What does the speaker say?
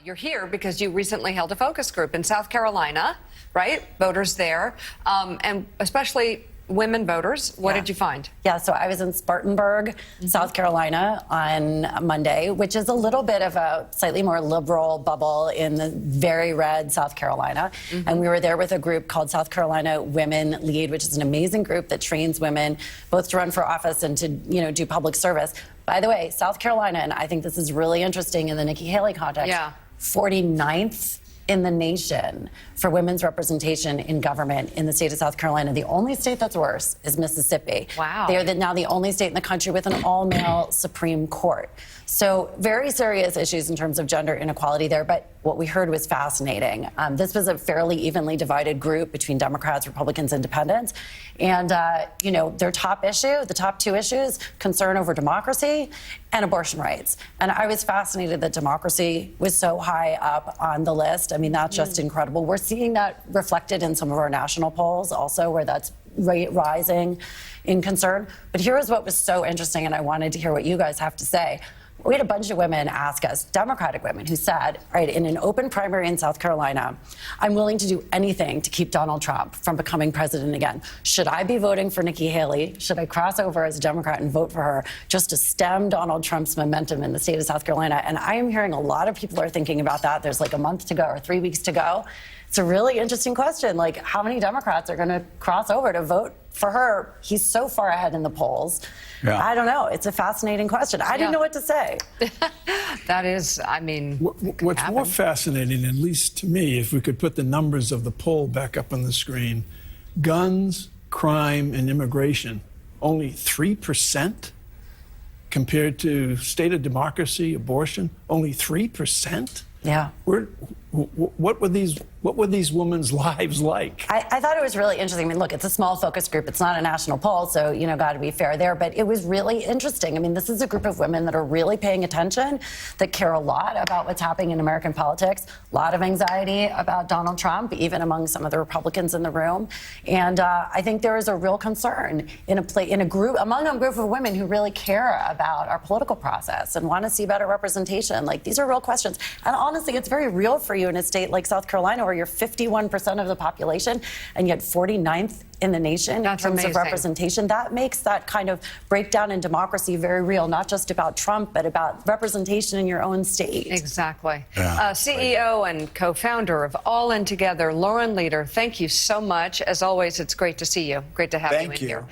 You're here because you recently held a focus group in South Carolina, right? Voters there, and especially women voters. What did you find? Yeah, so I was in Spartanburg, South Carolina on Monday, which is a little bit of a slightly more liberal bubble in the very red South Carolina. And we were there with a group called South Carolina Women Lead, which is an amazing group that trains women both to run for office and to, do public service. By the way, South Carolina, and I think this is really interesting in the Nikki Haley context, 49th in the nation for women's representation in government in the state of South Carolina. The only state that's worse is Mississippi. Wow. They are now the only state in the country with an all-male Supreme Court. So very serious issues in terms of gender inequality there, but what we heard was fascinating. This was a fairly evenly divided group between Democrats, Republicans, Independents. And, their top issue, the top two issues, concern over democracy and abortion rights. And I was fascinated that democracy was so high up on the list. I mean, that's just incredible. We're seeing that reflected in some of our national polls also, where that's rising in concern. But here is what was so interesting, and I wanted to hear what you guys have to say. We had a bunch of women ask us, Democratic women, who said, right, in an open primary in South Carolina, I'm willing to do anything to keep Donald Trump from becoming president again. Should I be voting for Nikki Haley? Should I cross over as a Democrat and vote for her just to stem Donald Trump's momentum in the state of South Carolina? And I am hearing a lot of people are thinking about that. There's like a month to go or 3 weeks to go. It's a really interesting question. Like, how many Democrats are going to cross over to vote for her? He's so far ahead in the polls. Yeah. I don't know. It's a fascinating question. I didn't know what to say. That is, I mean, what's more fascinating, at least to me, if we could put the numbers of the poll back up on the screen, guns, crime, and immigration, only 3%? Compared to state of democracy, abortion, only 3%? Yeah. What were these women's lives like? I thought it was really interesting. I mean, look, it's a small focus group. It's not a national poll, so, got to be fair there. But it was really interesting. I mean, this is a group of women that are really paying attention, that care a lot about what's happening in American politics, a lot of anxiety about Donald Trump, even among some of the Republicans in the room. And I think there is a real concern among a group of women who really care about our political process and want to see better representation. Like, these are real questions. And honestly, it's very real for you in a state like South Carolina, where you're 51% of the population and yet 49th in the nation in terms of representation. That makes that kind of breakdown in democracy very real, not just about Trump, but about representation in your own state. Exactly. Yeah, CEO and co-founder of All In Together, Lauren Leader, thank you so much. As always, it's great to see you. Great to have you in here.